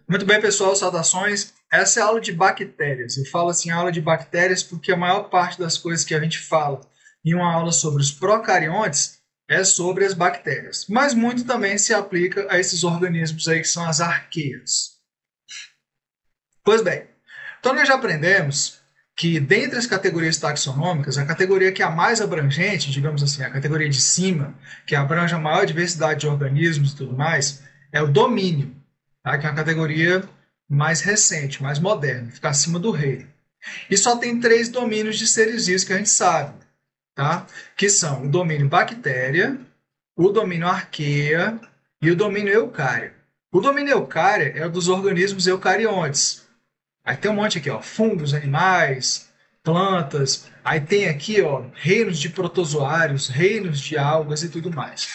Muito bem, pessoal, saudações. Essa é a aula de bactérias. Eu falo assim, aula de bactérias, porque a maior parte das coisas que a gente fala em uma aula sobre os procariontes é sobre as bactérias. Mas muito também se aplica a esses organismos aí que são as arqueias. Pois bem, então nós já aprendemos que dentre as categorias taxonômicas, a categoria que é a mais abrangente, digamos assim, a categoria de cima, que abrange a maior diversidade de organismos e tudo mais, é o domínio, tá? Que é uma categoria mais recente, mais moderna, fica acima do reino. E só tem três domínios de seres vivos que a gente sabe, tá? Que são o domínio bactéria, o domínio arqueia e o domínio eucária. O domínio eucária é o dos organismos eucariontes. Aí tem um monte aqui, ó, fungos, animais, plantas. Aí tem aqui, ó, reinos de protozoários, reinos de algas e tudo mais.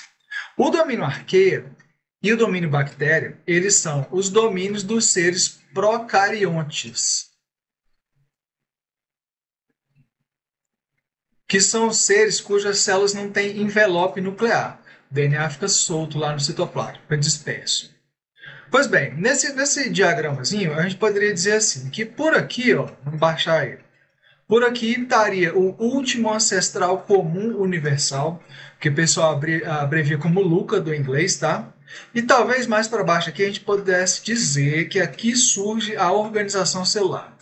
O domínio arqueia e o domínio bactéria, eles são os domínios dos seres procariontes, que são seres cujas células não têm envelope nuclear. O DNA fica solto lá no citoplasma, fica disperso. Pois bem, nesse diagramazinho, a gente poderia dizer assim, que por aqui, ó, vamos baixar ele, por aqui estaria o último ancestral comum universal, que o pessoal abrevia como LUCA do inglês, tá? E talvez mais para baixo aqui a gente pudesse dizer que aqui surge a organização celular.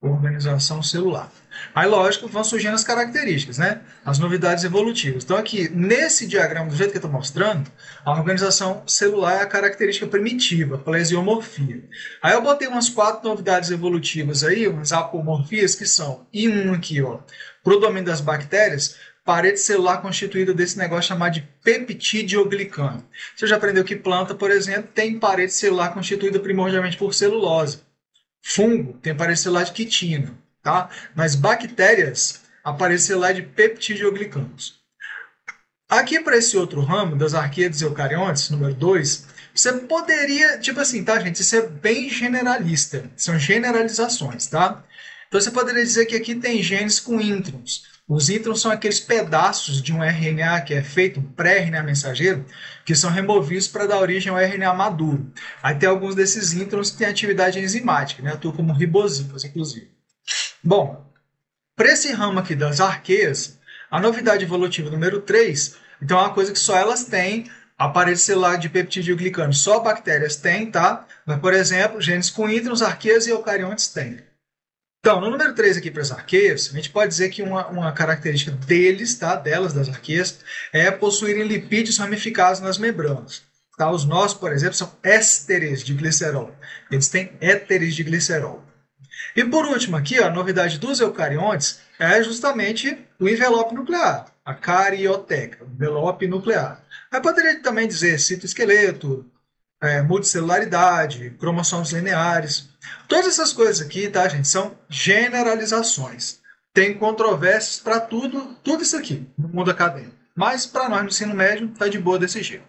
Organização celular. Aí, lógico, vão surgindo as características, né? As novidades evolutivas. Então, aqui, nesse diagrama, do jeito que eu estou mostrando, a organização celular é a característica primitiva, a plesiomorfia. Aí eu botei umas 4 novidades evolutivas aí, umas apomorfias, que são, e um aqui, ó, para o domínio das bactérias, parede celular constituída desse negócio chamado de peptidioglicano. Você já aprendeu que planta, por exemplo, tem parede celular constituída primordialmente por celulose. Fungo tem parede celular de quitina, tá? Mas bactérias, a parede celular de peptidioglicanos. Aqui para esse outro ramo das arqueias eucariontes, número 2, você poderia, tipo assim, tá, gente? Isso é bem generalista, são generalizações, tá? Então você poderia dizer que aqui tem genes com introns. Os introns são aqueles pedaços de um RNA que é feito, um pré-RNA mensageiro, que são removidos para dar origem ao RNA maduro. Aí tem alguns desses introns que têm atividade enzimática, né? Atuam como ribosimas, inclusive. Bom, para esse ramo aqui das arqueias, a novidade evolutiva número 3, então é uma coisa que só elas têm, a parede celular de peptidoglicano, só bactérias têm, tá? Mas, por exemplo, genes com introns, arqueias e eucariontes têm. Então, no número 3 aqui para as arqueias, a gente pode dizer que uma característica deles, tá, delas, das arqueias, é possuírem lipídios ramificados nas membranas. Tá? Os nossos, por exemplo, são ésteres de glicerol. Eles têm éteres de glicerol. E por último aqui, ó, a novidade dos eucariontes é justamente o envelope nuclear, a carioteca, o envelope nuclear. Aí poderia também dizer citoesqueleto, multicelularidade, cromossomos lineares. Todas essas coisas aqui, tá, gente, são generalizações. Tem controvérsias para tudo, tudo isso aqui no mundo acadêmico. Mas para nós no ensino médio, tá de boa desse jeito.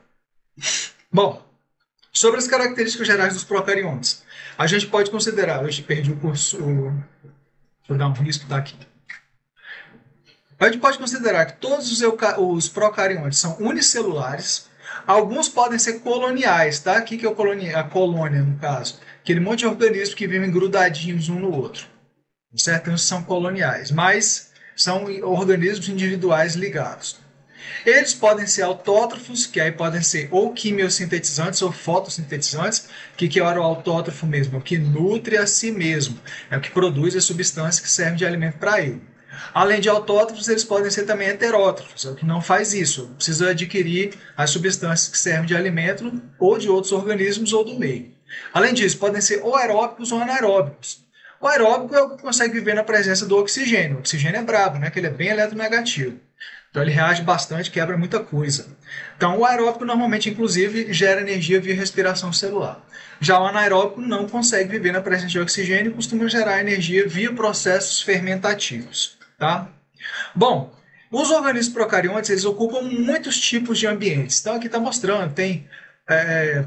Bom, sobre as características gerais dos procariontes, a gente pode considerar, eu perdi o curso, deixa eu dar um risco daqui. A gente pode considerar que todos os procariontes são unicelulares. Alguns podem ser coloniais, tá? O que é a colônia, no caso? Aquele monte de organismos que vivem grudadinhos um no outro. Certo? Então, são coloniais, mas são organismos individuais ligados. Eles podem ser autótrofos, que aí podem ser ou quimiosintetizantes ou fotossintetizantes, que é o autótrofo mesmo, é o que nutre a si mesmo, é o que produz a substância que serve de alimento para ele. Além de autótrofos, eles podem ser também heterótrofos, é o que não faz isso. Precisa adquirir as substâncias que servem de alimento ou de outros organismos ou do meio. Além disso, podem ser ou aeróbicos ou anaeróbicos. O aeróbico é o que consegue viver na presença do oxigênio. O oxigênio é brabo, né? Que ele é bem eletronegativo. Então ele reage bastante, quebra muita coisa. Então o aeróbico normalmente, inclusive, gera energia via respiração celular. Já o anaeróbico não consegue viver na presença de oxigênio e costuma gerar energia via processos fermentativos. Tá? Bom, os organismos procariontes eles ocupam muitos tipos de ambientes. Então aqui está mostrando, tem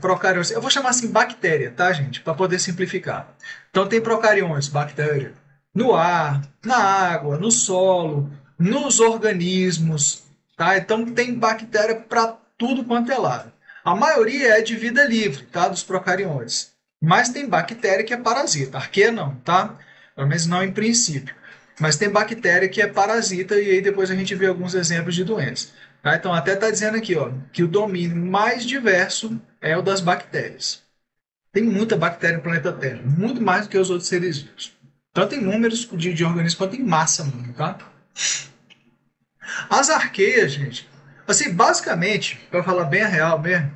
procariontes, eu vou chamar assim bactéria, tá, gente? Para poder simplificar. Então tem procariontes, bactéria, no ar, na água, no solo, nos organismos, tá? Então tem bactéria para tudo quanto é lado. A maioria é de vida livre, tá? Dos procariontes. Mas tem bactéria que é parasita. Arqueia não, tá? Pelo menos não em princípio. Mas tem bactéria que é parasita e aí depois a gente vê alguns exemplos de doenças. Tá? Então até está dizendo aqui, ó, que o domínio mais diverso é o das bactérias. Tem muita bactéria no planeta Terra, muito mais do que os outros seres vivos. Tanto em números de organismos quanto em massa mesmo, tá? As arqueias, gente, assim, basicamente, para falar bem a real mesmo,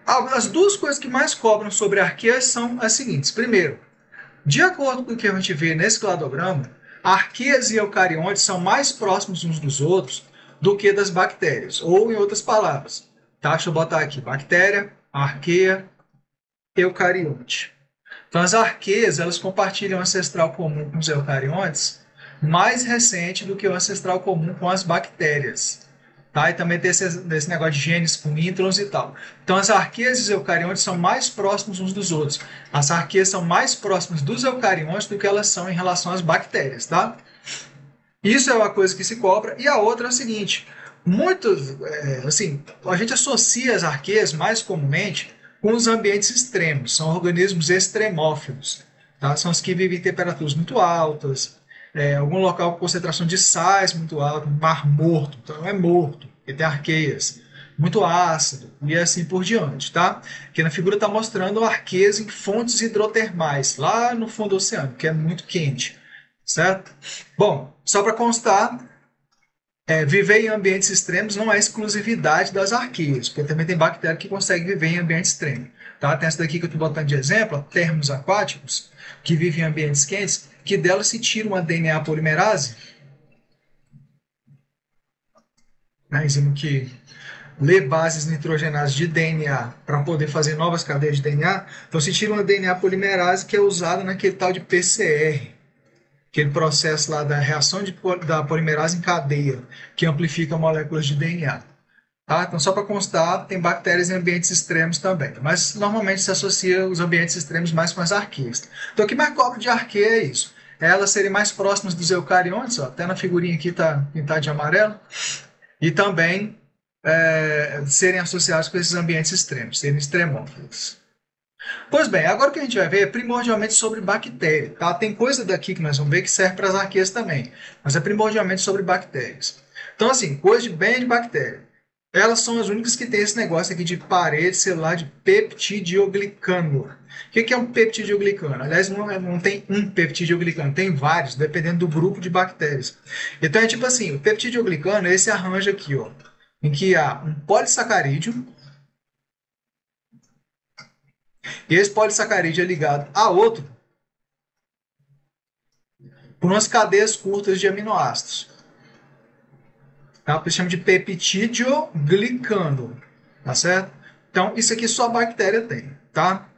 as duas coisas que mais cobram sobre arqueias são as seguintes. Primeiro, de acordo com o que a gente vê nesse cladograma, arqueias e eucariontes são mais próximos uns dos outros do que das bactérias, ou em outras palavras. Tá? Deixa eu botar aqui, bactéria, arqueia, eucarionte. Então, as arqueias, elas compartilham um ancestral comum com os eucariontes mais recente do que o ancestral comum com as bactérias. Tá? E também tem esse negócio de genes com introns e tal. Então, as arqueias e os eucariontes são mais próximos uns dos outros. As arqueias são mais próximas dos eucariontes do que elas são em relação às bactérias. Tá? Isso é uma coisa que se cobra. E a outra é o seguinte, assim, a gente associa as arqueias mais comumente com os ambientes extremos. São organismos extremófilos. Tá? São os que vivem em temperaturas muito altas, algum local com concentração de sais muito alta, mar morto, então não é morto, porque tem arqueias, muito ácido e assim por diante, tá? Aqui na figura está mostrando arqueias em fontes hidrotermais, lá no fundo do oceano, que é muito quente, certo? Bom, só para constar, viver em ambientes extremos não é exclusividade das arqueias, porque também tem bactéria que consegue viver em ambiente extremo. Tá? Tem essa daqui que eu estou botando de exemplo, termos aquáticos, que vivem em ambientes quentes, que delas se tira uma DNA polimerase, né, enzima que lê bases nitrogenadas de DNA para poder fazer novas cadeias de DNA. Então se tira uma DNA polimerase que é usada naquele tal de PCR, aquele processo lá da reação da polimerase em cadeia, que amplifica moléculas de DNA. Tá? Então, só para constar, tem bactérias em ambientes extremos também, mas normalmente se associa os ambientes extremos mais com as arqueias. Então, o que mais cobra de arqueia é isso. É elas serem mais próximas dos eucariontes, ó, até na figurinha aqui está pintado de amarelo, e também serem associados com esses ambientes extremos, serem extremófilos. Pois bem, agora o que a gente vai ver é primordialmente sobre bactéria. Tá? Tem coisa daqui que nós vamos ver que serve para as arqueias também, mas é primordialmente sobre bactérias. Então, assim, coisa bem de bactéria. Elas são as únicas que têm esse negócio aqui de parede celular de peptidioglicano. O que é um peptidioglicano? Aliás, não tem um peptidioglicano, tem vários, dependendo do grupo de bactérias. Então é tipo assim, o peptidioglicano é esse arranjo aqui, ó, em que há um polissacarídeo, e esse polissacarídeo é ligado a outro por umas cadeias curtas de aminoácidos. Tá? Por isso chama de peptidioglicano. Tá certo? Então, isso aqui só a bactéria tem. Tá?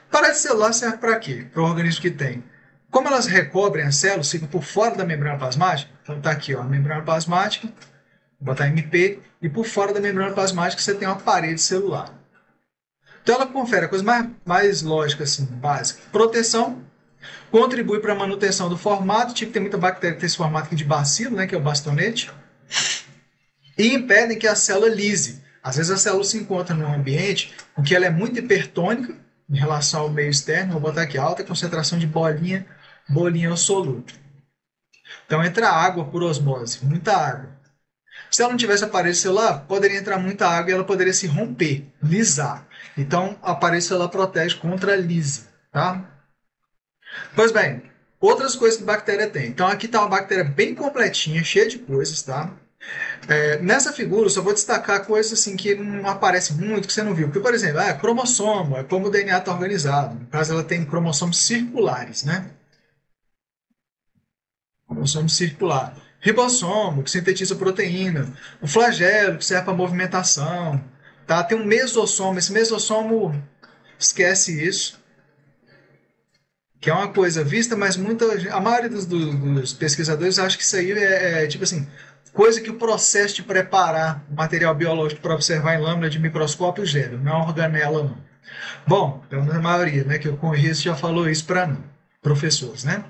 Parede celular serve para quê? Para o organismo que tem. Como elas recobrem as células, ficam por fora da membrana plasmática. Então, tá aqui, ó, a membrana plasmática. Vou botar MP. E por fora da membrana plasmática você tem uma parede celular. Então, ela confere a coisa mais lógica, assim, básica. Proteção. Contribui para a manutenção do formato. Tipo, tem muita bactéria que tem esse formato aqui de bacilo, né, que é o bastonete. E impedem que a célula lise. Às vezes a célula se encontra num ambiente em que ela é muito hipertônica em relação ao meio externo. Vou botar aqui alta concentração de bolinha solúvel. Então entra água por osmose, muita água. Se ela não tivesse a parede celular, poderia entrar muita água e ela poderia se romper, lisar. Então a parede celular protege contra a lise. Tá? Pois bem, outras coisas que a bactéria tem. Então aqui está uma bactéria bem completinha, cheia de coisas, tá? Nessa figura eu só vou destacar coisas assim que não aparecem muito, que você não viu. Porque, por exemplo, cromossomo, é como o DNA está organizado. No caso, ela tem cromossomos circulares, né? Cromossomo circular. Ribossomo, que sintetiza proteína. O flagelo, que serve para movimentação. Tá? Tem um mesossomo. Esse mesossomo, esquece isso. Que é uma coisa vista, mas a maioria dos pesquisadores acha que isso aí é tipo assim, coisa que o processo de preparar o material biológico para observar em lâmina de microscópio gera, não é uma organela, não. Bom, pelo menos a maioria, né, que eu conheço já falou isso para mim, professores, né?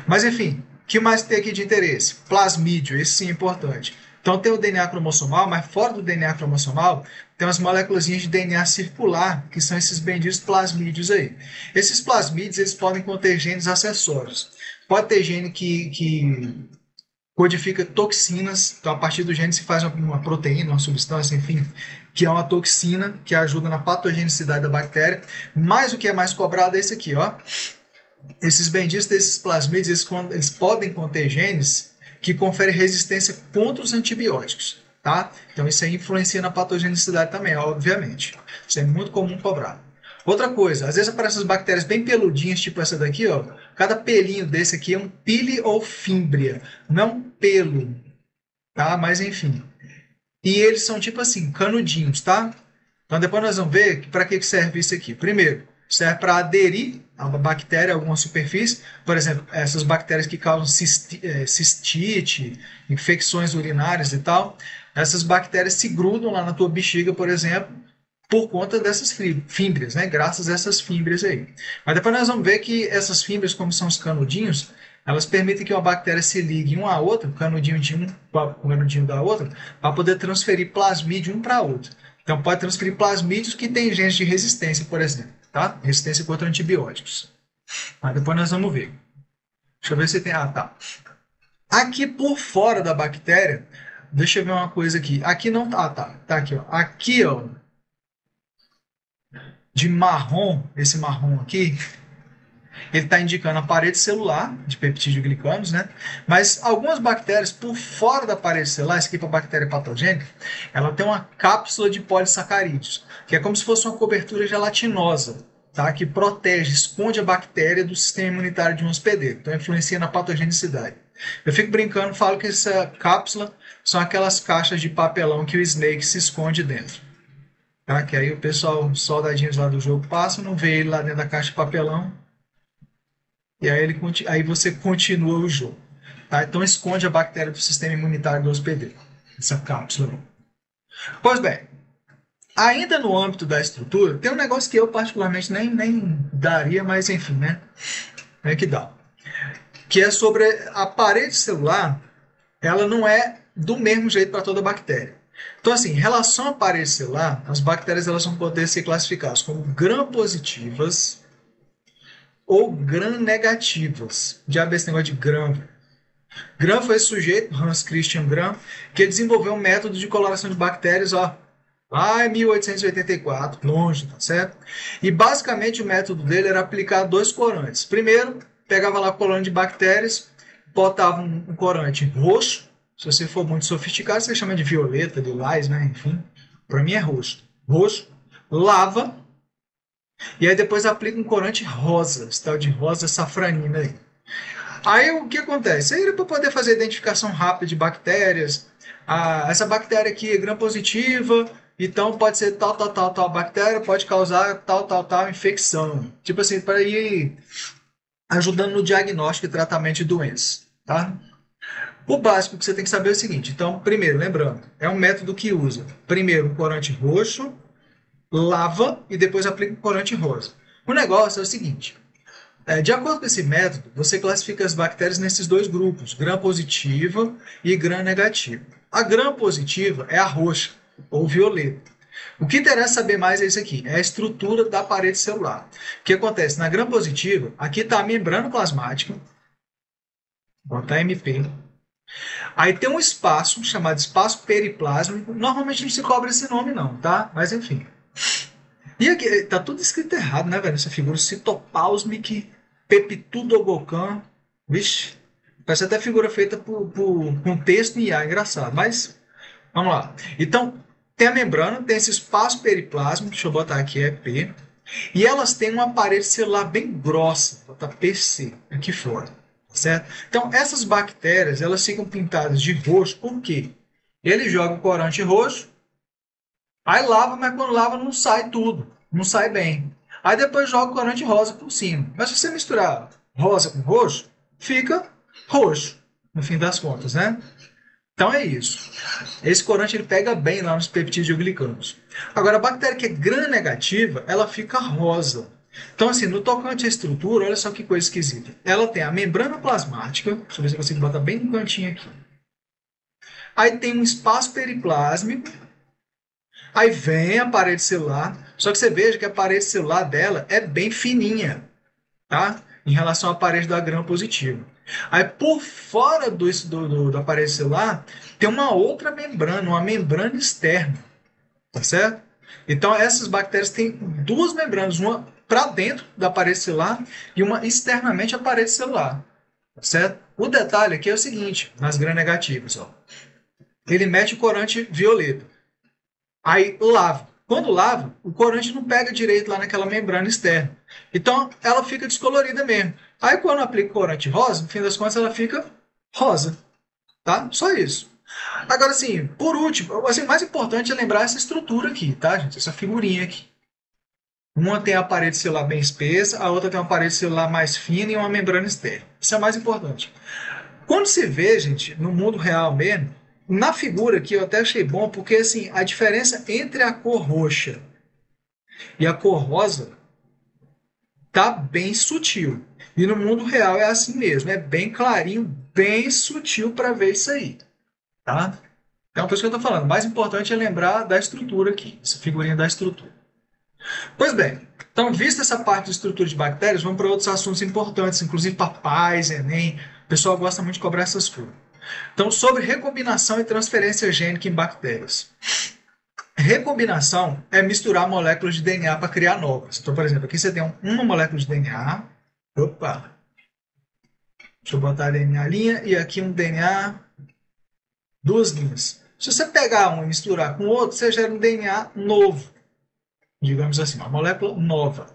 Mas enfim, o que mais tem aqui de interesse? Plasmídio, esse sim é importante. Então tem o DNA cromossomal, mas fora do DNA cromossomal tem umas moléculas de DNA circular, que são esses benditos plasmídeos aí. Esses plasmídeos eles podem conter genes acessórios. Pode ter gene que codifica toxinas, então a partir do gene se faz uma proteína, uma substância, enfim, que é uma toxina que ajuda na patogenicidade da bactéria. Mas o que é mais cobrado é esse aqui, ó. Esses benditos desses plasmídeos, eles podem conter genes que conferem resistência contra os antibióticos, tá? Então isso aí influencia na patogenicidade também, obviamente. Isso é muito comum cobrar. Outra coisa, às vezes aparecem as bactérias bem peludinhas, tipo essa daqui, ó. Cada pelinho desse aqui é um pili ou fímbria, não um pelo, tá? Mas enfim. E eles são tipo assim, canudinhos, tá? Então depois nós vamos ver para que serve isso aqui. Primeiro, serve para aderir a bactéria a alguma superfície, por exemplo, essas bactérias que causam cistite, infecções urinárias e tal. Essas bactérias se grudam lá na tua bexiga, por exemplo, por conta dessas fímbrias, né? Graças a essas fímbrias aí. Mas depois nós vamos ver que essas fímbrias, como são os canudinhos, elas permitem que uma bactéria se ligue uma à outra, o canudinho de um com o canudinho da outra, para poder transferir plasmídio um para outro. Então pode transferir plasmídios que têm genes de resistência, por exemplo, tá? Resistência contra antibióticos. Mas depois nós vamos ver. Deixa eu ver se tem. Ah, tá. Aqui por fora da bactéria, deixa eu ver uma coisa aqui. Aqui não tá. Ah, tá. Tá aqui, ó. Aqui, ó. De marrom, esse marrom aqui, ele está indicando a parede celular de peptídeo glicanos, né? Mas algumas bactérias por fora da parede celular, essa aqui para bactéria patogênica, ela tem uma cápsula de polissacarídeos, que é como se fosse uma cobertura gelatinosa, tá? Que protege, esconde a bactéria do sistema imunitário de um hospedeiro. Então influencia na patogenicidade. Eu fico brincando, falo que essa cápsula são aquelas caixas de papelão que o Snake se esconde dentro. Tá? Que aí o pessoal, os soldadinhos lá do jogo passam, não vê ele lá dentro da caixa de papelão, e aí você continua o jogo. Tá? Então esconde a bactéria do sistema imunitário do hospedeiro, essa cápsula. Pois bem, ainda no âmbito da estrutura, tem um negócio que eu particularmente nem daria, mas enfim, né? É que dá. Que é sobre a parede celular, ela não é do mesmo jeito para toda bactéria. Então, assim, em relação à parede celular, as bactérias elas vão poder ser classificadas como gram-positivas ou gram-negativas. Diabo esse negócio de gram. Gram foi esse sujeito, Hans Christian Gram, que desenvolveu um método de coloração de bactérias, ó, lá em 1884, longe, tá certo? E basicamente o método dele era aplicar dois corantes. Primeiro, pegava lá o colônia de bactérias, botava um corante roxo. Se você for muito sofisticado, você chama de violeta, lilás, né? Enfim, para mim é roxo. Roxo, lava, e aí depois aplica um corante rosa, esse tal de rosa safranina aí. Aí o que acontece? Aí era para poder fazer identificação rápida de bactérias. Ah, essa bactéria aqui é gram-positiva, então pode ser tal bactéria, pode causar tal infecção. Tipo assim, para ir ajudando no diagnóstico e tratamento de doenças, tá? O básico que você tem que saber é o seguinte. Então, primeiro, lembrando, é um método que usa primeiro um corante roxo, lava e depois aplica um corante rosa. O negócio é o seguinte. De acordo com esse método, você classifica as bactérias nesses dois grupos, gram-positiva e gram-negativa. A gram-positiva é a roxa ou violeta. O que interessa saber mais é isso aqui, é a estrutura da parede celular. O que acontece? Na gram-positiva, aqui está a membrana plasmática, botar MP. Aí tem um espaço chamado espaço periplásmico. Normalmente não se cobra esse nome não, tá? Mas enfim. E aqui, tá tudo escrito errado, né, velho? Essa figura citoplasmic peptidogocan. Vixe, parece até figura feita com texto em IA, engraçado. Mas, vamos lá. Então, tem a membrana, tem esse espaço periplásmico, deixa eu botar aqui, é P. E elas têm uma parede celular bem grossa, vou botar PC, aqui fora. Certo? Então, essas bactérias elas ficam pintadas de roxo, por quê? Ele joga o corante roxo, aí lava, mas quando lava não sai tudo, não sai bem. Aí depois joga o corante rosa por cima. Mas se você misturar rosa com roxo, fica roxo, no fim das contas, né? Então é isso. Esse corante ele pega bem lá nos peptidoglicanos. Agora, a bactéria que é gram-negativa, ela fica rosa. Então, assim, no tocante à estrutura, olha só que coisa esquisita. Ela tem a membrana plasmática, deixa eu ver se eu consigo botar bem no cantinho aqui. Aí tem um espaço periplásmico, aí vem a parede celular, só que você veja que a parede celular dela é bem fininha, tá? Em relação à parede da gram positiva. Aí por fora da parede celular tem uma outra membrana, uma membrana externa, tá certo? Então essas bactérias têm duas membranas, uma para dentro da parede celular e uma externamente à parede celular, tá certo? O detalhe aqui é o seguinte, nas gram-negativas, ó. Ele mete o corante violeta, aí lava. Quando lava, o corante não pega direito lá naquela membrana externa. Então, ela fica descolorida mesmo. Aí, quando aplica corante rosa, no fim das contas, ela fica rosa. Tá? Só isso. Agora, assim, por último, assim, o mais importante é lembrar essa estrutura aqui, tá, gente? Essa figurinha aqui. Uma tem a parede celular bem espessa, a outra tem uma parede celular mais fina e uma membrana externa. Isso é o mais importante. Quando se vê, gente, no mundo real mesmo, na figura aqui eu até achei bom, porque assim, a diferença entre a cor roxa e a cor rosa tá bem sutil. E no mundo real é assim mesmo, é bem clarinho, bem sutil para ver isso aí, tá? Então, por isso que eu estou falando, o mais importante é lembrar da estrutura aqui, essa figurinha da estrutura. Pois bem, então, vista essa parte de estrutura de bactérias, vamos para outros assuntos importantes, inclusive para pais, Enem. O pessoal gosta muito de cobrar essas coisas. Então, sobre recombinação e transferência gênica em bactérias. Recombinação é misturar moléculas de DNA para criar novas. Então, por exemplo, aqui você tem uma molécula de DNA. Opa! Deixa eu botar DNA linha e aqui um DNA, duas linhas. Se você pegar um e misturar com o outro, você gera um DNA novo. Digamos assim, uma molécula nova.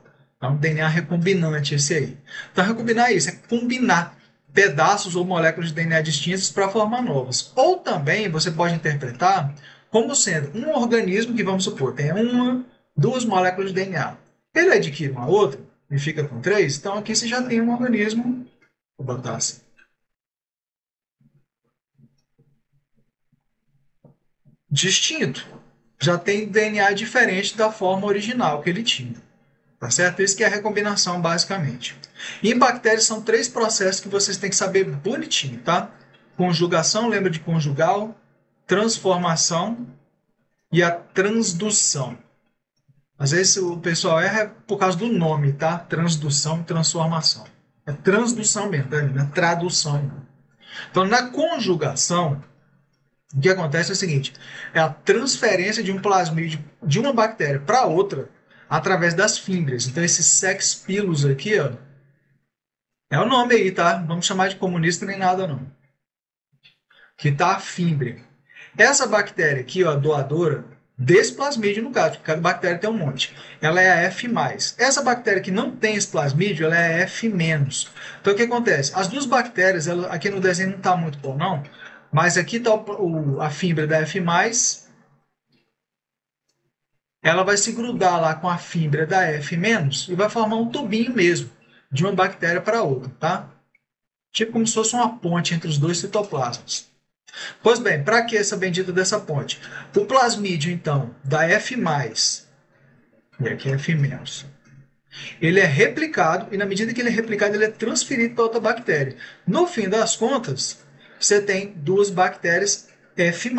É um DNA recombinante esse aí. Então, recombinar é isso, é combinar pedaços ou moléculas de DNA distintas para formar novas. Ou também você pode interpretar como sendo um organismo que, vamos supor, tem duas moléculas de DNA. Ele adquire uma outra e fica com três, então aqui você já tem um organismo, vou botar assim, distinto. Já tem DNA diferente da forma original que ele tinha. Tá certo? Isso que é a recombinação, basicamente. E em bactérias são três processos que vocês têm que saber bonitinho, tá? Conjugação, lembra de conjugal, transformação e a transdução. Às vezes o pessoal erra por causa do nome, tá? Transdução e transformação. É transdução mesmo, tá? Não é tradução. Não. Então, na conjugação, o que acontece é o seguinte: é a transferência de um plasmídio de uma bactéria para outra através das fímbrias. Então, esse sex pilus aqui, ó, é o nome aí, tá? Não vamos chamar de comunista nem nada, não. Que tá a fímbria. Essa bactéria aqui, ó, doadora desse plasmídio, no caso, porque cada bactéria tem um monte, ela é a F+. Essa bactéria que não tem esse plasmídio, ela é F-. Então, o que acontece? As duas bactérias, ela, aqui no desenho não está muito bom, não, mas aqui está a fímbria da F+, ela vai se grudar lá com a fímbria da F- e vai formar um tubinho mesmo, de uma bactéria para outra, tá? Tipo como se fosse uma ponte entre os dois citoplasmas. Pois bem, para que essa bendita dessa ponte? O plasmídio, então, da F+, e aqui é F-, ele é replicado, e na medida que ele é replicado, ele é transferido para outra bactéria. No fim das contas, você tem duas bactérias F+.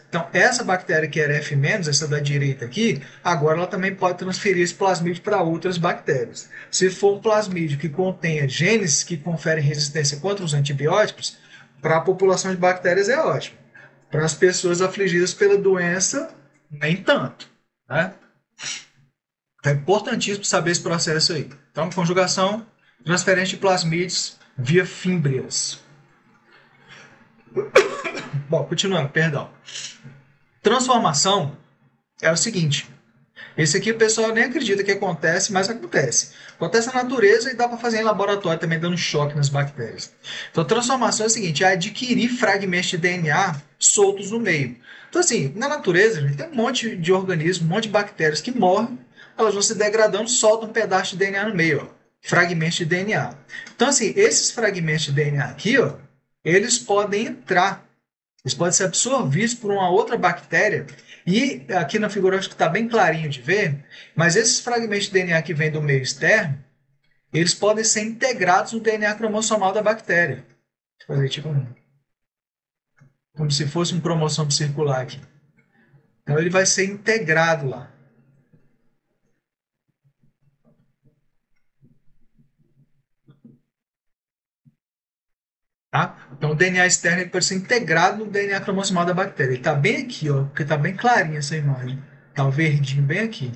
Então, essa bactéria que era F-, essa da direita aqui, agora ela também pode transferir esse plasmídio para outras bactérias. Se for um plasmídio que contenha genes que conferem resistência contra os antibióticos, para a população de bactérias é ótimo. Para as pessoas afligidas pela doença, nem tanto. Né? É importantíssimo saber esse processo aí. Então, conjugação, transferência de plasmídios via fímbrias. Bom, continuando, perdão. Transformação é o seguinte. Esse aqui o pessoal nem acredita que acontece, mas acontece. Acontece na natureza e dá para fazer em laboratório também, dando choque nas bactérias. Então, transformação é o seguinte, é adquirir fragmentos de DNA soltos no meio. Então, assim, na natureza, gente, tem um monte de organismos, um monte de bactérias que morrem, elas vão se degradando, soltam um pedaço de DNA no meio, ó, fragmentos de DNA. Então, assim, esses fragmentos de DNA aqui, ó, eles podem entrar, eles podem ser absorvidos por uma outra bactéria. E aqui na figura acho que está bem clarinho de ver, mas esses fragmentos de DNA que vêm do meio externo, eles podem ser integrados no DNA cromossomal da bactéria. Vou fazer tipo um como se fosse um cromossomo circular aqui. Então ele vai ser integrado lá. Tá? Então o DNA externo ele pode ser integrado no DNA cromossomal da bactéria. Ele está bem aqui, ó, porque está bem clarinha essa imagem. Está o verdinho bem aqui.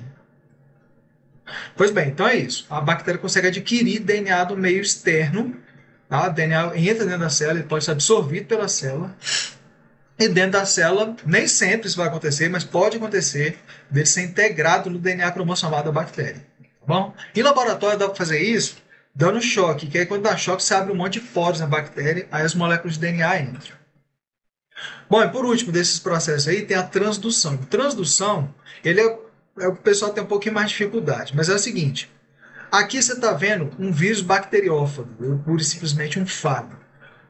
Pois bem, então é isso. A bactéria consegue adquirir DNA do meio externo. Tá? O DNA entra dentro da célula, ele pode ser absorvido pela célula. E dentro da célula, nem sempre isso vai acontecer, mas pode acontecer dele ser integrado no DNA cromossomal da bactéria. Tá bom? Em laboratório dá para fazer isso dando choque, que aí quando dá choque você abre um monte de poros na bactéria, aí as moléculas de DNA entram. Bom, e por último desses processos aí tem a transdução. Transdução, ele é o que o pessoal tem um pouquinho mais de dificuldade, mas é o seguinte, aqui você está vendo um vírus bacteriófago, ou pura e simplesmente um fago.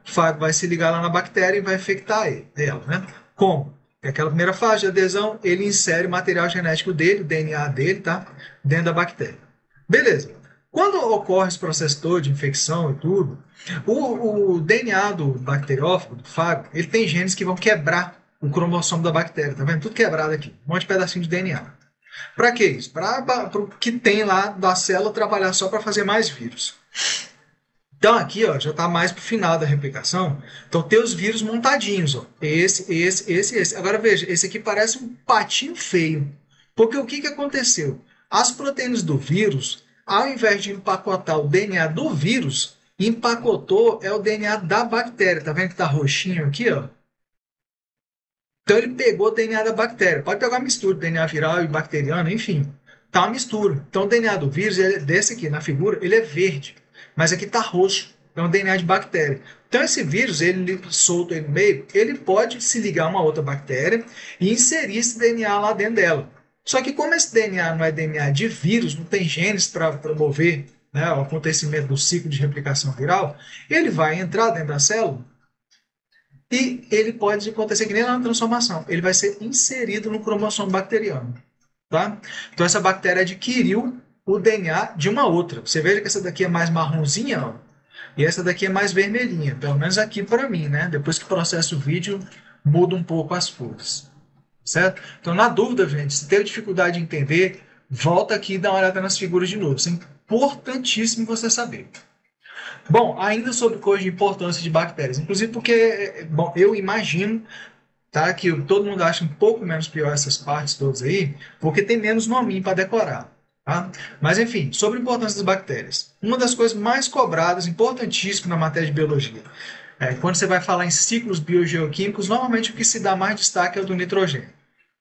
O fago vai se ligar lá na bactéria e vai infectar ela, né? Como? Aquela primeira fase de adesão, ele insere o material genético dele, o DNA dele, tá? Dentro da bactéria. Beleza. Quando ocorre esse processo todo de infecção e tudo, o DNA do bacteriófago, do fago, ele tem genes que vão quebrar o cromossomo da bactéria, tá vendo? Tudo quebrado aqui, um monte de pedacinho de DNA. Para que isso? Para o que tem lá da célula trabalhar só para fazer mais vírus. Então aqui ó, já está mais para o final da replicação. Então tem os vírus montadinhos. Ó. Esse. Agora veja, esse aqui parece um patinho feio. Porque o que aconteceu? As proteínas do vírus, ao invés de empacotar o DNA do vírus, empacotou o DNA da bactéria. Tá vendo que está roxinho aqui? Ó? Então ele pegou o DNA da bactéria. Pode pegar uma mistura de DNA viral e bacteriano, enfim. Tá uma mistura. Então o DNA do vírus, desse aqui na figura, ele é verde. Mas aqui está roxo. É um DNA de bactéria. Então esse vírus, ele solto aí no meio, ele pode se ligar a uma outra bactéria e inserir esse DNA lá dentro dela. Só que como esse DNA não é DNA de vírus, não tem genes para promover, né, o acontecimento do ciclo de replicação viral, ele vai entrar dentro da célula e ele pode acontecer que nem lá na transformação. Ele vai ser inserido no cromossomo bacteriano. Tá? Então essa bactéria adquiriu o DNA de uma outra. Você veja que essa daqui é mais marronzinha, ó, e essa daqui é mais vermelhinha. Pelo menos aqui para mim, né? Depois que processo o vídeo, muda um pouco as cores. Certo? Então, na dúvida, gente, se teve dificuldade de entender, volta aqui e dá uma olhada nas figuras de novo. Isso é importantíssimo você saber. Bom, ainda sobre coisa de importância de bactérias. Inclusive porque, bom, eu imagino, tá, que todo mundo acha um pouco menos pior essas partes todas aí, porque tem menos nominho para decorar. Tá? Mas, enfim, sobre a importância das bactérias. Uma das coisas mais cobradas, importantíssimas na matéria de biologia, quando você vai falar em ciclos biogeoquímicos, normalmente o que se dá mais destaque é o do nitrogênio.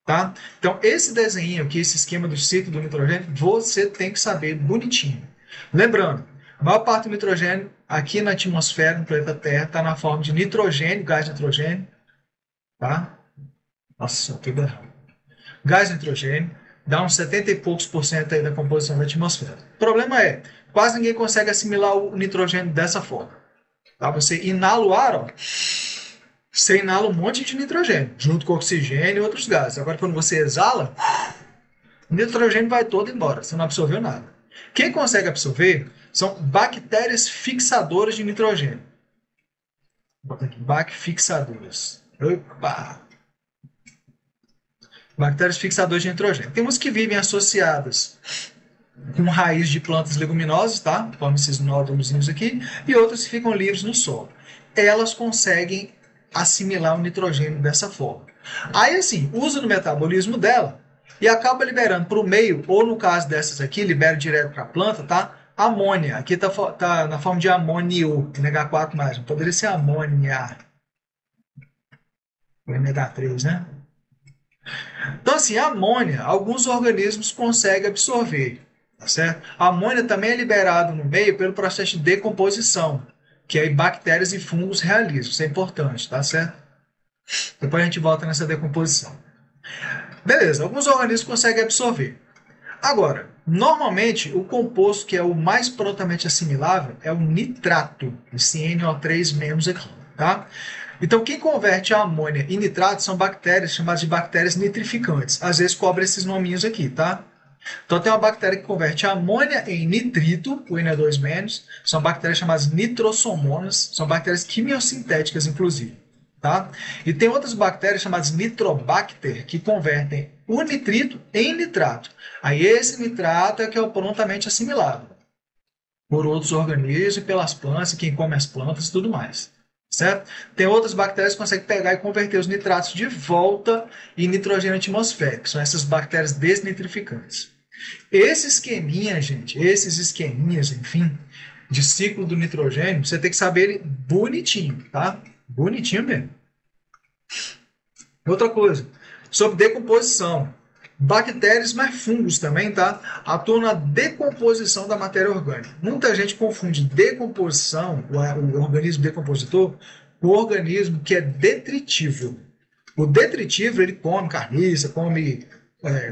Tá? Então, esse desenho aqui, esse esquema do ciclo do nitrogênio, você tem que saber bonitinho. Lembrando, a maior parte do nitrogênio aqui na atmosfera, no planeta Terra, está na forma de nitrogênio, gás de nitrogênio. Tá? Nossa, tudo errado. Gás de nitrogênio dá uns 70 e poucos por cento aí da composição da atmosfera. O problema é, quase ninguém consegue assimilar o nitrogênio dessa forma. Tá? Você inala o ar, ó, você inala um monte de nitrogênio, junto com oxigênio e outros gases. Agora, quando você exala, o nitrogênio vai todo embora, você não absorveu nada. Quem consegue absorver são bactérias fixadoras de nitrogênio. Vou botar aqui, bacfixadoras. Opa! Bactérias fixadoras de nitrogênio. Tem umas que vivem associadas com raiz de plantas leguminosas, tá? Como esses nódulos aqui, e outras que ficam livres no solo. Elas conseguem assimilar o nitrogênio dessa forma. Aí, assim, usa no metabolismo dela e acaba liberando para o meio, ou no caso dessas aqui, libera direto para a planta, tá? Amônia. Aqui tá na forma de amônio, NH4+. Poderia ser amônia. O MH3, né? Então, assim, a amônia, alguns organismos conseguem absorver, tá certo? A amônia também é liberada no meio pelo processo de decomposição, que aí bactérias e fungos realizam. Isso é importante, tá certo? Depois a gente volta nessa decomposição. Beleza, alguns organismos conseguem absorver. Agora, normalmente, o composto que é o mais prontamente assimilável é o nitrato, esse NO3- aqui, tá? Então, quem converte a amônia em nitrato são bactérias chamadas de bactérias nitrificantes. Às vezes cobra esses nominhos aqui, tá? Então, tem uma bactéria que converte a amônia em nitrito, o Na2-, são bactérias chamadas nitrossomonas, são bactérias quimiosintéticas, inclusive. tá? E tem outras bactérias chamadas nitrobacter que convertem o nitrito em nitrato. Aí esse nitrato é que é o prontamente assimilado por outros organismos e pelas plantas, quem come as plantas e tudo mais. Certo? Tem outras bactérias que conseguem pegar e converter os nitratos de volta em nitrogênio atmosférico. São essas bactérias desnitrificantes. Esse esqueminha, gente, esses esqueminhas, enfim, de ciclo do nitrogênio, você tem que saber ele bonitinho, tá? Bonitinho mesmo. Outra coisa, sobre decomposição. Bactérias, mas fungos também, tá? Atuam na decomposição da matéria orgânica. Muita gente confunde decomposição, o organismo decompositor, com o organismo que é detritível. O detritível, ele come carniça, come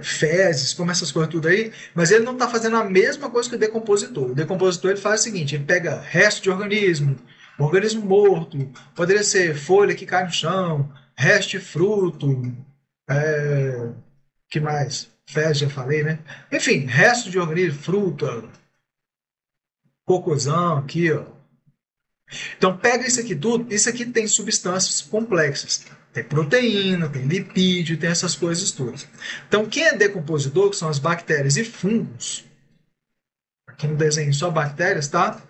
fezes, come essas coisas tudo aí, mas ele não está fazendo a mesma coisa que o decompositor. O decompositor ele faz o seguinte, ele pega resto de organismo morto, poderia ser folha que cai no chão, resto de fruto, que mais? Fezes, já falei, né? Enfim, resto de organismo, fruta, cocôzão aqui, ó. Então pega isso aqui tudo, isso aqui tem substâncias complexas. Tem proteína, tem lipídio, tem essas coisas todas. Então quem é decompositor, que são as bactérias e fungos, aqui no desenho só bactérias, tá?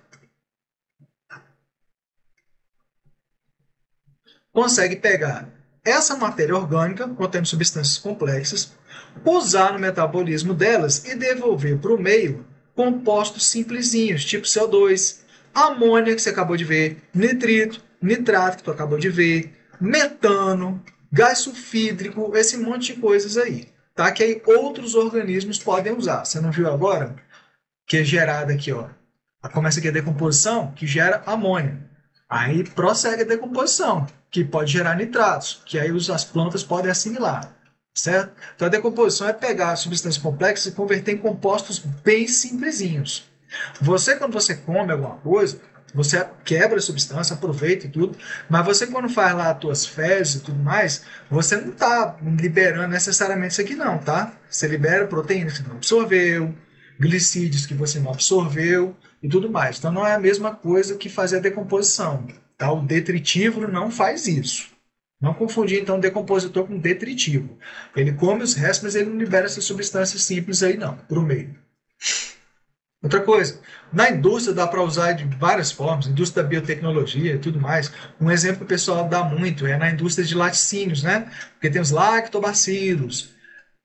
Consegue pegar essa matéria orgânica, contendo substâncias complexas, usar no metabolismo delas e devolver para o meio compostos simplesinhos, tipo CO2, amônia, que você acabou de ver, nitrito, nitrato, que tu acabou de ver, metano, gás sulfídrico, esse monte de coisas aí. Tá? Que aí outros organismos podem usar. Você não viu agora? Que é gerada aqui, ó. Começa aqui a decomposição, que gera amônia. Aí prossegue a decomposição, que pode gerar nitratos, que aí as plantas podem assimilar. Certo? Então a decomposição é pegar substâncias complexas e converter em compostos bem simplesinhos. Você, quando você come alguma coisa, você quebra a substância, aproveita e tudo, mas você, quando faz lá as tuas fezes e tudo mais, você não está liberando necessariamente isso aqui, não, tá? Você libera proteínas que você não absorveu, glicídios que você não absorveu e tudo mais. Então não é a mesma coisa que fazer a decomposição. Tá? O detritívoro não faz isso. Não confundir, então, decompositor com detritivo. Ele come os restos, mas ele não libera essas substâncias simples aí, não, para o meio. Outra coisa, na indústria dá para usar de várias formas, indústria da biotecnologia e tudo mais. Um exemplo que o pessoal dá muito é na indústria de laticínios, né? Porque tem os lactobacilos,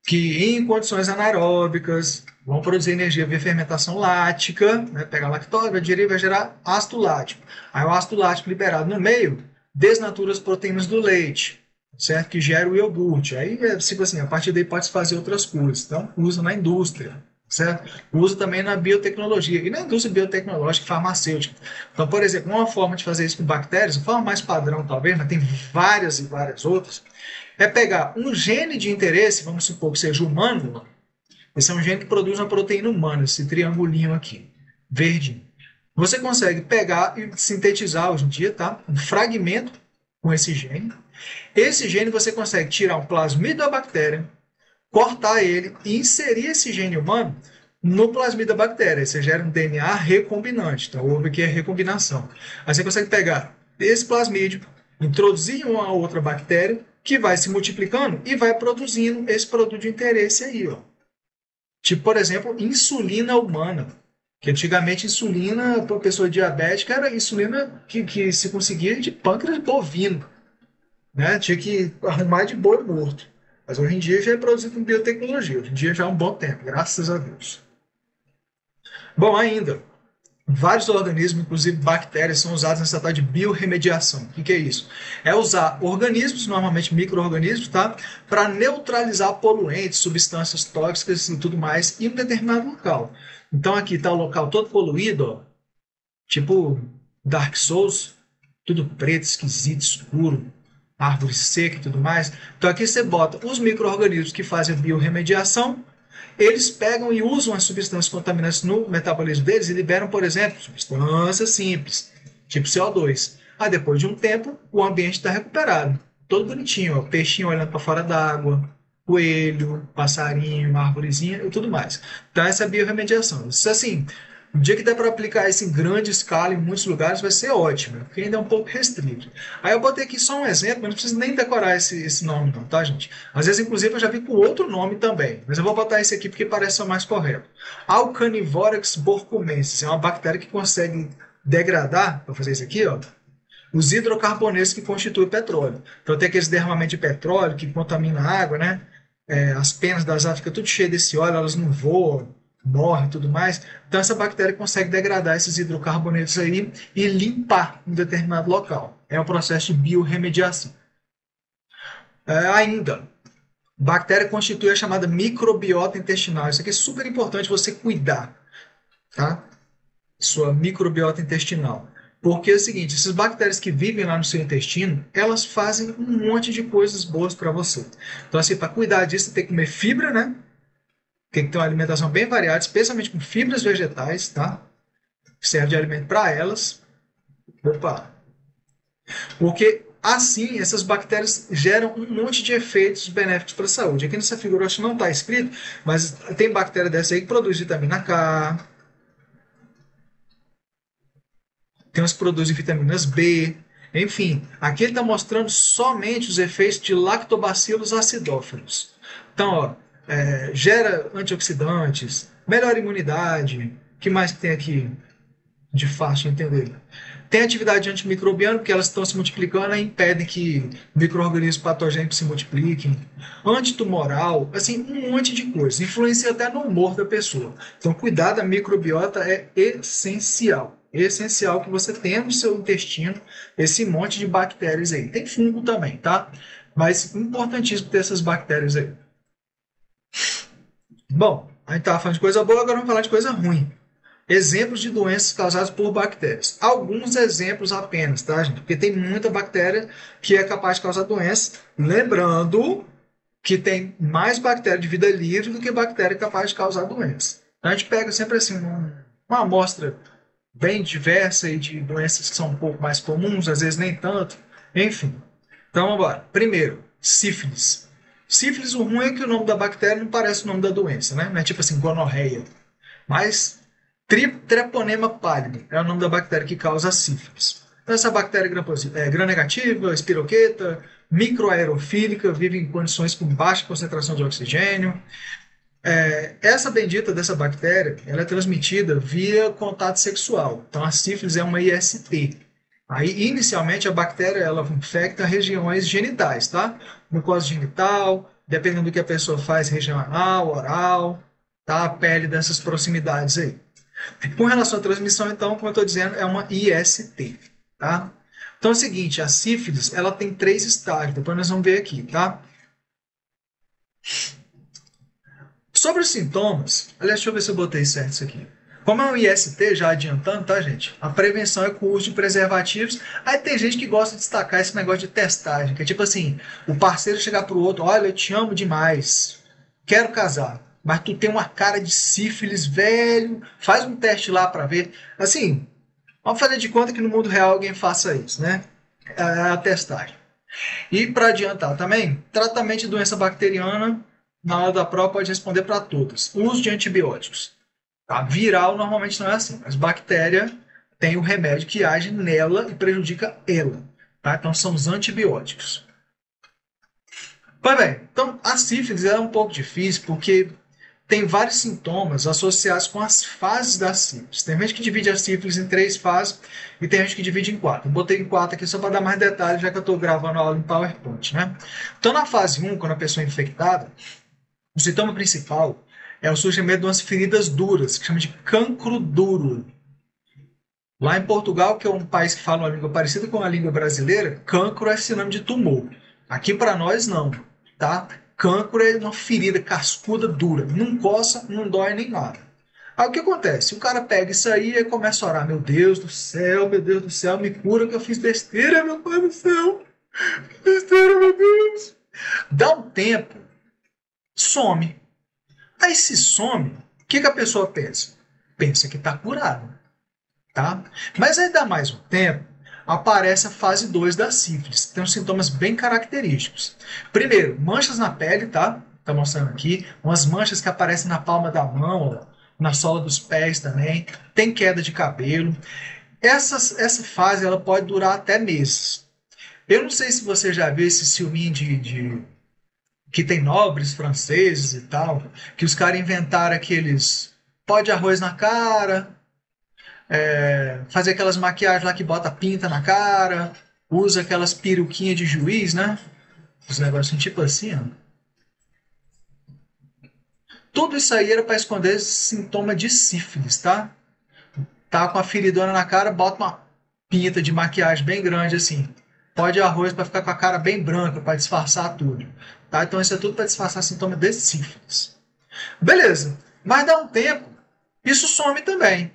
que em condições anaeróbicas vão produzir energia via fermentação lática, né? Pegar lactose, vai digerir e vai gerar ácido lático. Aí o ácido lático liberado no meio desnatura as proteínas do leite, certo? Que gera o iogurte. Aí, tipo assim, a partir daí pode se fazer outras coisas. Então, usa na indústria, certo? Usa também na biotecnologia e na indústria biotecnológica e farmacêutica. Então, por exemplo, uma forma de fazer isso com bactérias, a forma mais padrão talvez, mas tem várias e várias outras, é pegar um gene de interesse, vamos supor que seja humano, esse é um gene que produz uma proteína humana, esse triangulinho aqui, verde. Você consegue pegar e sintetizar hoje em dia, tá? Um fragmento com esse gene. Esse gene você consegue tirar um plasmídio da bactéria, cortar ele e inserir esse gene humano no plasmídio da bactéria. Aí você gera um DNA recombinante. Então, houve aqui a recombinação. Aí você consegue pegar esse plasmídio, introduzir em uma outra bactéria, que vai se multiplicando e vai produzindo esse produto de interesse aí, ó. Tipo, por exemplo, insulina humana. Que antigamente insulina para pessoa diabética era insulina que se conseguia de pâncreas bovino. Né? Tinha que arrumar de boi morto. Mas hoje em dia já é produzido com biotecnologia. Hoje em dia já é um bom tempo, graças a Deus. Bom, ainda, vários organismos, inclusive bactérias, são usados nessa tal de biorremediação. O que é isso? É usar organismos, normalmente micro-organismos, tá? Para neutralizar poluentes, substâncias tóxicas e tudo mais em um determinado local. Então aqui está o local todo poluído, ó, tipo Dark Souls, tudo preto, esquisito, escuro, árvore seca e tudo mais. Então aqui você bota os micro-organismos que fazem a biorremediação, eles pegam e usam as substâncias contaminantes no metabolismo deles e liberam, por exemplo, substâncias simples, tipo CO2. Aí depois de um tempo, o ambiente está recuperado. Todo bonitinho, ó, peixinho olhando para fora d'água, coelho, passarinho, uma arvorezinha e tudo mais. Então essa é a biorremediação. Isso assim, O dia que der para aplicar isso em grande escala em muitos lugares vai ser ótimo, porque ainda é um pouco restrito. Aí eu botei aqui só um exemplo, mas não precisa nem decorar esse nome não, tá, gente? Às vezes, inclusive, eu já vi com outro nome também, mas eu vou botar esse aqui porque parece ser o mais correto. Alcanivorax borcumensis é uma bactéria que consegue degradar, vou fazer isso aqui, ó, os hidrocarbonetos que constituem petróleo. Então tem aqueles derramamentos de petróleo que contamina a água, né? As penas das aves ficam tudo cheias desse óleo, elas não voam, morrem e tudo mais. Então essa bactéria consegue degradar esses hidrocarbonetos aí e limpar um determinado local. É um processo de biorremediação. Ainda, bactéria constitui a chamada microbiota intestinal. Isso aqui é super importante você cuidar, tá? Sua microbiota intestinal. Porque é o seguinte, essas bactérias que vivem lá no seu intestino, elas fazem um monte de coisas boas para você. Então, assim, para cuidar disso, você tem que comer fibra, né? Tem que ter uma alimentação bem variada, especialmente com fibras vegetais, tá? Que serve de alimento para elas. Opa! Porque assim, essas bactérias geram um monte de efeitos benéficos para a saúde. Aqui nessa figura eu acho que não está escrito, mas tem bactéria dessa aí que produz vitamina K, tem umas que produzem vitaminas B, enfim. Aqui ele está mostrando somente os efeitos de lactobacilos acidófilos. Então, ó, gera antioxidantes, melhora a imunidade. O que mais que tem aqui de fácil de entender? Tem atividade antimicrobiana, porque elas estão se multiplicando e impedem que micro-organismos patogênicos se multipliquem. Antitumoral, assim, um monte de coisa. Influencia até no humor da pessoa. Então, cuidar da microbiota é essencial. É essencial que você tenha no seu intestino esse monte de bactérias aí. Tem fungo também, tá? Mas importantíssimo ter essas bactérias aí. Bom, a gente estava falando de coisa boa, agora vamos falar de coisa ruim. Exemplos de doenças causadas por bactérias. Alguns exemplos apenas, tá, gente? Porque tem muita bactéria que é capaz de causar doença. Lembrando que tem mais bactéria de vida livre do que bactéria capaz de causar doença. Então, a gente pega sempre assim uma amostra bem diversa e de doenças que são um pouco mais comuns, às vezes nem tanto. Enfim. Então, vamos embora. Primeiro, sífilis. Sífilis, o ruim é que o nome da bactéria não parece o nome da doença, né? Não é tipo assim, gonorreia. Mas Treponema pálido é o nome da bactéria que causa a sífilis. Então, essa bactéria é gram-negativa, espiroqueta, microaerofílica, vive em condições com baixa concentração de oxigênio. Essa bendita dessa bactéria, ela é transmitida via contato sexual. Então, a sífilis é uma IST. Aí, inicialmente, a bactéria ela infecta regiões genitais, tá? Mucosa genital, dependendo do que a pessoa faz, região anal, oral, tá? A pele dessas proximidades aí. Com relação à transmissão, então, como eu estou dizendo, é uma IST, tá? Então é o seguinte, a sífilis, ela tem 3 estágios, depois nós vamos ver aqui, tá? Sobre os sintomas, aliás, deixa eu ver se eu botei certo isso aqui. Como é um IST, já adiantando, tá, gente? A prevenção é com o uso de preservativos. Aí tem gente que gosta de destacar esse negócio de testagem, que é tipo assim, o parceiro chegar pro outro, olha, eu te amo demais, quero casar. Mas tu tem uma cara de sífilis, velho. Faz um teste lá para ver. Assim, vamos fazer de conta que no mundo real alguém faça isso, né? É a testagem. E para adiantar também, tratamento de doença bacteriana, na hora da prova pode responder para todas. Uso de antibióticos. Tá? Viral normalmente não é assim, mas bactéria tem o remédio que age nela e prejudica ela. Tá? Então são os antibióticos. Pois bem, então a sífilis é um pouco difícil porque tem vários sintomas associados com as fases da sífilis. Tem gente que divide a sífilis em 3 fases e tem gente que divide em 4. Eu botei em 4 aqui só para dar mais detalhes, já que eu estou gravando a aula em PowerPoint, né? Então, na fase 1, quando a pessoa é infectada, o sintoma principal é o surgimento de umas feridas duras, que chama de cancro duro. Lá em Portugal, que é um país que fala uma língua parecida com a língua brasileira, cancro é sinônimo de tumor. Aqui para nós, não, tá? Cancro é uma ferida cascuda dura. Não coça, não dói nem nada. Aí o que acontece? O cara pega isso aí e começa a orar. Meu Deus do céu, me cura que eu fiz besteira, meu Pai do céu. Besteira, meu Deus. Dá um tempo, some. Aí se some, o que a pessoa pensa? Pensa que está curado. Tá? Mas aí dá mais um tempo, aparece a fase 2 da sífilis. Tem uns sintomas bem característicos. Primeiro, manchas na pele, tá? Tá mostrando aqui. Umas manchas que aparecem na palma da mão, na sola dos pés também, tem queda de cabelo. Essa fase ela pode durar até meses. Eu não sei se você já viu esse filminho que tem nobres franceses e tal, que os caras inventaram aqueles pó de arroz na cara, fazer aquelas maquiagens lá que bota pinta na cara, usa aquelas peruquinhas de juiz, né? Os negócios tipo assim, ó. Tudo isso aí era para esconder sintoma de sífilis, tá? Tá com a feridona na cara, bota uma pinta de maquiagem bem grande assim. Pó de arroz para ficar com a cara bem branca, para disfarçar tudo. Tá? Então isso é tudo para disfarçar sintoma de sífilis. Beleza. Mas dá um tempo, isso some também.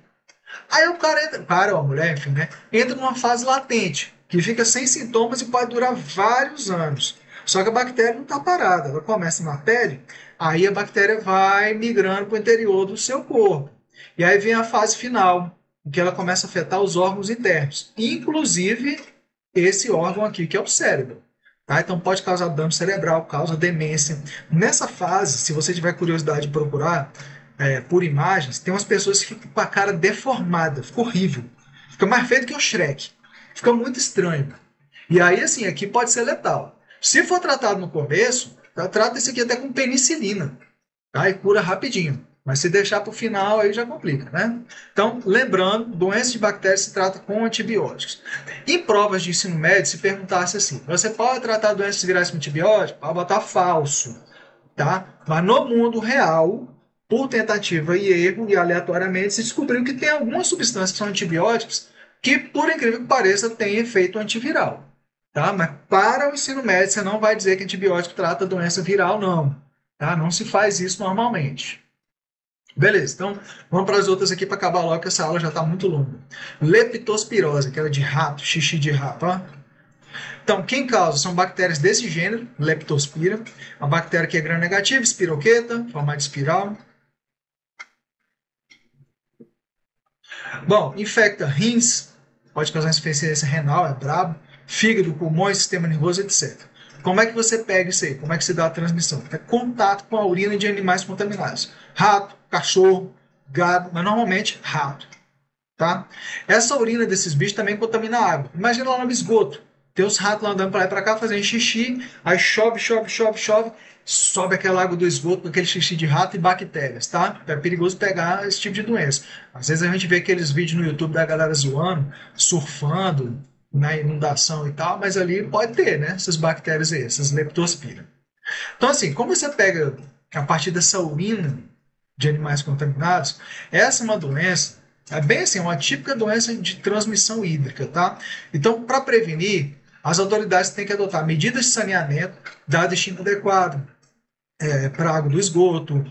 Aí o cara ou a mulher, enfim, né, entra numa fase latente, que fica sem sintomas e pode durar vários anos. Só que a bactéria não está parada, ela começa na pele, aí a bactéria vai migrando para o interior do seu corpo. E aí vem a fase final, em que ela começa a afetar os órgãos internos, inclusive esse órgão aqui, que é o cérebro. Tá? Então pode causar dano cerebral, causa demência. Nessa fase, se você tiver curiosidade de procurar, por imagens, tem umas pessoas que ficam com a cara deformada, fica horrível. Fica mais feio que o Shrek. Fica muito estranho. E aí, assim, aqui pode ser letal. Se for tratado no começo, trata isso aqui até com penicilina. Tá? E cura rapidinho. Mas se deixar para o final, aí já complica, né? Então, lembrando, doença de bactérias se trata com antibióticos. Em provas de ensino médio, se perguntasse assim, você pode tratar doenças virais com antibiótico? Pode botar falso. Tá? Mas no mundo real, por tentativa e erro e aleatoriamente, se descobriu que tem algumas substâncias que são antibióticos que, por incrível que pareça, têm efeito antiviral. Tá? Mas para o ensino médio, você não vai dizer que antibiótico trata doença viral, não. Tá? Não se faz isso normalmente. Beleza, então vamos para as outras aqui para acabar logo, que essa aula já está muito longa. Leptospirose, aquela de rato, xixi de rato. Ó. Então, quem causa são bactérias desse gênero, Leptospira, a bactéria que é gram-negativa, espiroqueta, formato de espiral. Bom, infecta rins, pode causar insuficiência renal, é brabo, fígado, pulmões, sistema nervoso, etc. Como é que você pega isso aí? Como é que se dá a transmissão? É contato com a urina de animais contaminados. Rato, cachorro, gado, mas normalmente rato. Tá? Essa urina desses bichos também contamina a água. Imagina lá no esgoto. Tem os ratos lá andando para lá e para cá fazendo xixi, aí chove, sobe aquela água do esgoto com aquele xixi de rato e bactérias, tá? É perigoso pegar esse tipo de doença. Às vezes a gente vê aqueles vídeos no YouTube da galera zoando, surfando na inundação e tal, mas ali pode ter, né? Essas bactérias aí, essas leptospira. Então, assim, como você pega a partir dessa urina de animais contaminados, essa é uma doença, é bem assim, uma típica doença de transmissão hídrica, tá? Então, para prevenir, as autoridades têm que adotar medidas de saneamento, dar destino adequado para a água do esgoto,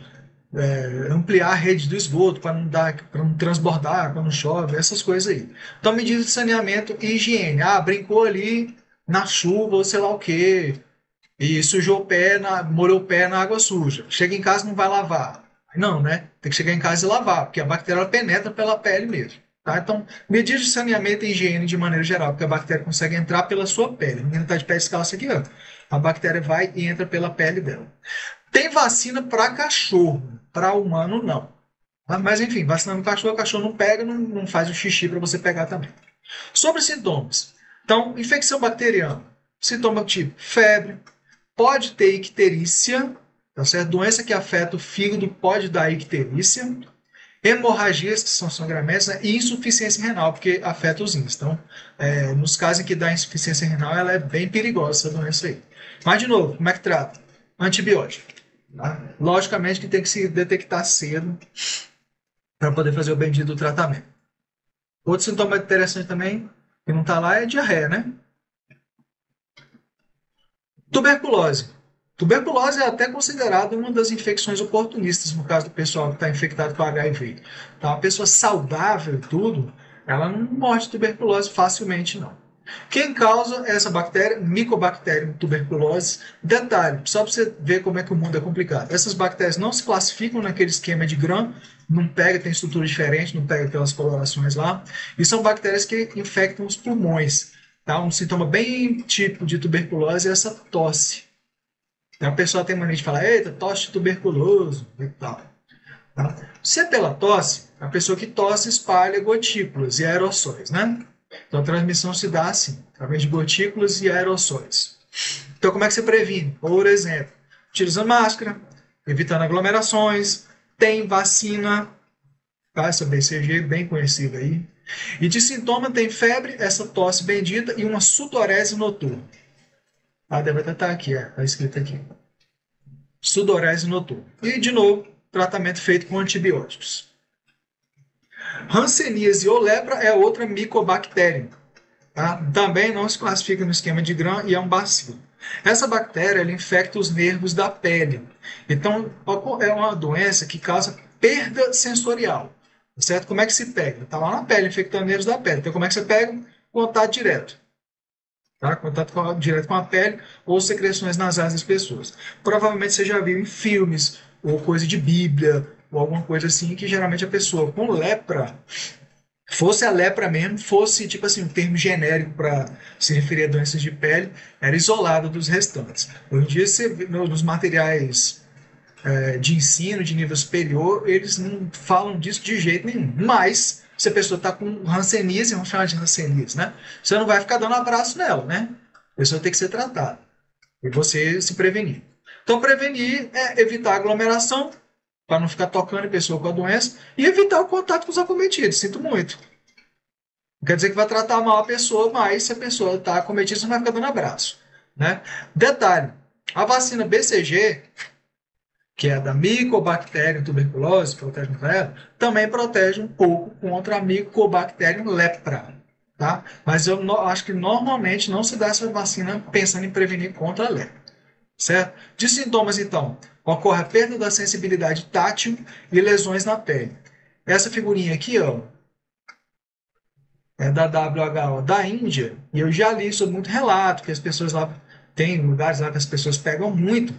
ampliar a rede do esgoto para não transbordar quando chove, essas coisas aí. Então, medidas de saneamento e higiene. Ah, brincou ali na chuva ou sei lá o quê, e sujou o pé, molhou o pé na água suja. Chega em casa e não vai lavar. Não, né? Tem que chegar em casa e lavar, porque a bactéria ela penetra pela pele mesmo. Tá? Então, medidas de saneamento e higiene de maneira geral, porque a bactéria consegue entrar pela sua pele. A menina está de pé descalço aqui, ó. A bactéria vai e entra pela pele dela. Tem vacina para cachorro, para humano não. Mas enfim, vacinando o cachorro não pega, não faz o xixi para você pegar também. Sobre sintomas. Então, infecção bacteriana. Sintoma tipo febre, pode ter icterícia, tá certo? Doença que afeta o fígado pode dar icterícia, hemorragias, que são sangramentos, né? E insuficiência renal, porque afeta os rins. Então, nos casos em que dá insuficiência renal, ela é bem perigosa, essa doença aí. Mas, de novo, como é que trata? Antibiótico. Tá? Logicamente que tem que se detectar cedo para poder fazer o bendito tratamento. Outro sintoma interessante também, que não está lá, é diarreia, né? Tuberculose. Tuberculose é até considerada uma das infecções oportunistas, no caso do pessoal que está infectado com HIV. Então, uma pessoa saudável e tudo, ela não morre de tuberculose facilmente, não. Quem causa essa bactéria? Mycobacterium tuberculose. Detalhe, só para você ver como é que o mundo é complicado. Essas bactérias não se classificam naquele esquema de Gram, não pega, tem estrutura diferente, não pega aquelas colorações lá. E são bactérias que infectam os pulmões. Tá? Um sintoma bem típico de tuberculose é essa tosse. Então, a pessoa tem mania de falar, eita, tosse de tuberculoso e tal. Tá? Se é pela tosse, a pessoa que tosse espalha gotículas e aerossóis, né? Então a transmissão se dá assim, através de gotículas e aerossóis. Então como é que você previne? Por exemplo, utilizando máscara, evitando aglomerações, tem vacina, tá? Essa BCG bem conhecida aí. E de sintoma tem febre, essa tosse bendita e uma sudorese noturna. Ah, deve até estar aqui, está escrito aqui. Sudorese noturna. E, de novo, tratamento feito com antibióticos. Hanseníase ou lepra é outra micobactéria. Tá? Também não se classifica no esquema de Gram e é um bacilo. Essa bactéria ela infecta os nervos da pele. Então, é uma doença que causa perda sensorial. Certo? Como é que se pega? Está lá na pele, infectando nervos da pele. Então, como é que você pega? Contato direto. Tá? Direto com a pele ou secreções nasais das pessoas. Provavelmente você já viu em filmes, ou coisa de Bíblia, ou alguma coisa assim, que geralmente a pessoa com lepra, fosse a lepra mesmo, fosse tipo assim, um termo genérico para se referir a doenças de pele, era isolada dos restantes. Hoje em dia, você vê, nos materiais de ensino de nível superior, eles não falam disso de jeito nenhum. Mas, se a pessoa está com hanseníase, vamos chamar de hanseníase, né? Você não vai ficar dando abraço nela, né? A pessoa tem que ser tratada. E você se prevenir. Então, prevenir é evitar aglomeração, para não ficar tocando em pessoa com a doença, e evitar o contato com os acometidos. Sinto muito. Não quer dizer que vai tratar mal a pessoa, mas se a pessoa está acometida, você não vai ficar dando abraço. Né? Detalhe, a vacina BCG, que é da Mycobacterium tuberculose, protege contra ela, também protege um pouco contra a Mycobacterium lepra. Tá? Mas eu acho que normalmente não se dá essa vacina pensando em prevenir contra a lepra. Certo? De sintomas, então, ocorre a perda da sensibilidade tátil e lesões na pele. Essa figurinha aqui, ó, é da WHO da Índia, e eu já li sobre muito relato que as pessoas lá tem lugares lá que as pessoas pegam muito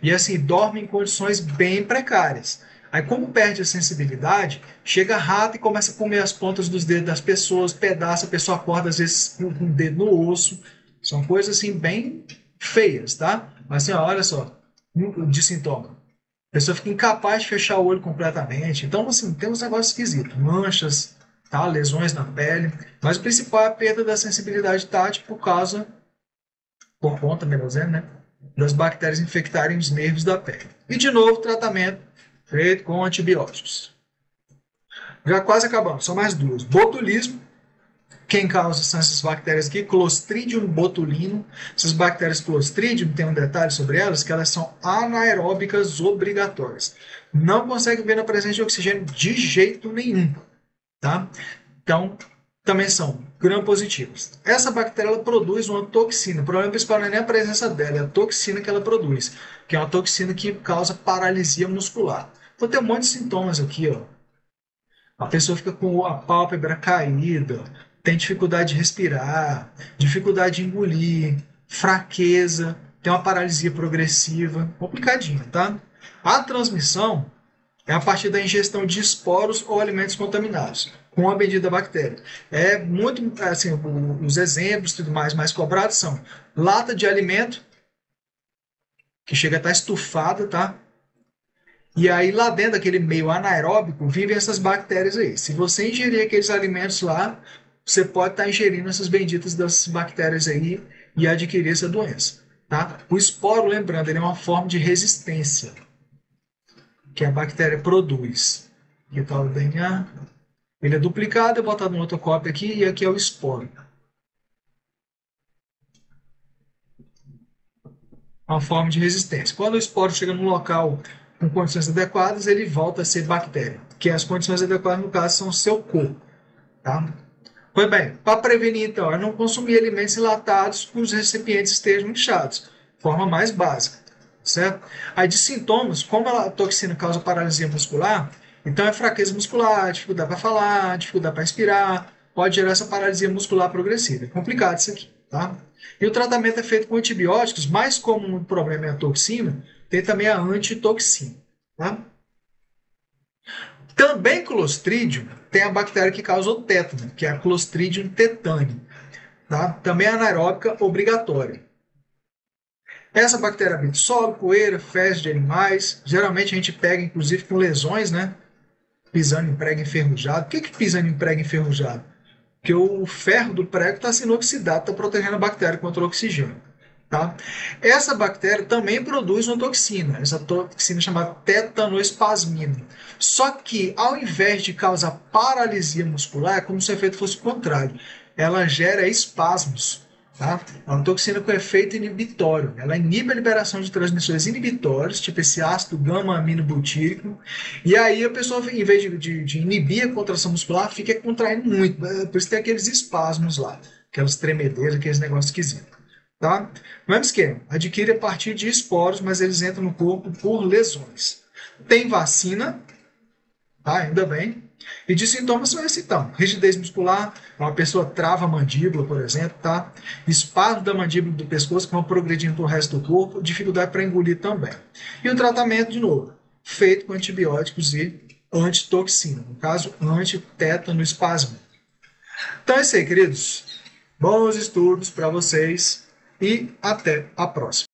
e assim dormem em condições bem precárias. Aí, como perde a sensibilidade, chega rato e começa a comer as pontas dos dedos das pessoas, pedaça, a pessoa acorda às vezes com o dedo no osso. São coisas assim bem feias, tá? Mas assim, ó, olha só, de sintoma. A pessoa fica incapaz de fechar o olho completamente. Então, assim, tem uns negócios esquisitos. Manchas, tá? Lesões na pele. Mas o principal é a perda da sensibilidade tátil por conta, melhor dizendo, né? Das bactérias infectarem os nervos da pele. E, de novo, tratamento feito com antibióticos. Já quase acabamos, são mais duas. Botulismo. Quem causa são essas bactérias aqui, Clostridium botulinum. Essas bactérias Clostridium, tem um detalhe sobre elas, que elas são anaeróbicas obrigatórias. Não consegue ver na presença de oxigênio de jeito nenhum. Tá? Então, também são gram-positivas. Essa bactéria ela produz uma toxina. O problema principal não é nem a presença dela, é a toxina que ela produz, que é uma toxina que causa paralisia muscular. Então, tem um monte de sintomas aqui, ó. A pessoa fica com a pálpebra caída, tem dificuldade de respirar, dificuldade de engolir, fraqueza, tem uma paralisia progressiva, complicadinho, tá? A transmissão é a partir da ingestão de esporos ou alimentos contaminados com a bendita bactéria. É muito, assim, os exemplos e tudo mais cobrados são lata de alimento, que chega a estar estufada, tá? E aí, lá dentro daquele meio anaeróbico, vivem essas bactérias aí. Se você ingerir aqueles alimentos lá, você pode estar ingerindo essas benditas das bactérias aí e adquirir essa doença. Tá? O esporo, lembrando, ele é uma forma de resistência que a bactéria produz. Aqui está o DNA. Ele é duplicado, é botado em outra cópia aqui, e aqui é o esporo. Uma forma de resistência. Quando o esporo chega num local com condições adequadas, ele volta a ser bactéria, que as condições adequadas, no caso, são o seu corpo. Tá? Pois bem, para prevenir, então, é não consumir alimentos enlatados cujos recipientes estejam inchados, forma mais básica, certo? Aí de sintomas, como a toxina causa paralisia muscular, então é fraqueza muscular, dificuldade para falar, dificuldade para respirar, pode gerar essa paralisia muscular progressiva. É complicado isso aqui, tá? E o tratamento é feito com antibióticos, mais comum o problema é a toxina, tem também a antitoxina, tá? Também Clostridium tem a bactéria que causa o tétano, que é a Clostridium tetani. Tá? Também é anaeróbica obrigatória. Essa bactéria habita solo, poeira, fezes de animais. Geralmente a gente pega, inclusive, com lesões, né? pisando em prego enferrujado. Por que pisando em prego enferrujado? Porque o ferro do prego está sendo oxidado, está protegendo a bactéria contra o oxigênio. Tá? Essa bactéria também produz uma toxina, essa toxina chamada tetanoespasmina. Só que, ao invés de causar paralisia muscular, é como se o efeito fosse o contrário. Ela gera espasmos. Tá? É uma toxina com efeito inibitório. Ela inibe a liberação de transmissores inibitórios, tipo esse ácido gama-aminobutírico. E aí a pessoa, em vez de inibir a contração muscular, fica contraindo muito. Por isso tem aqueles espasmos lá, aquelas tremedeiras, aqueles negócios esquisitos. Tá? Mesmo esquema, adquire a partir de esporos, mas eles entram no corpo por lesões. Tem vacina, tá? Ainda bem. E de sintomas são esses então: rigidez muscular, uma pessoa trava a mandíbula, por exemplo, tá? Espasmo da mandíbula do pescoço que vão progredindo para o resto do corpo, dificuldade para engolir também. E o tratamento, de novo, feito com antibióticos e antitoxina, no caso, antitétano espasmo. Então é isso aí, queridos. Bons estudos para vocês e até a próxima.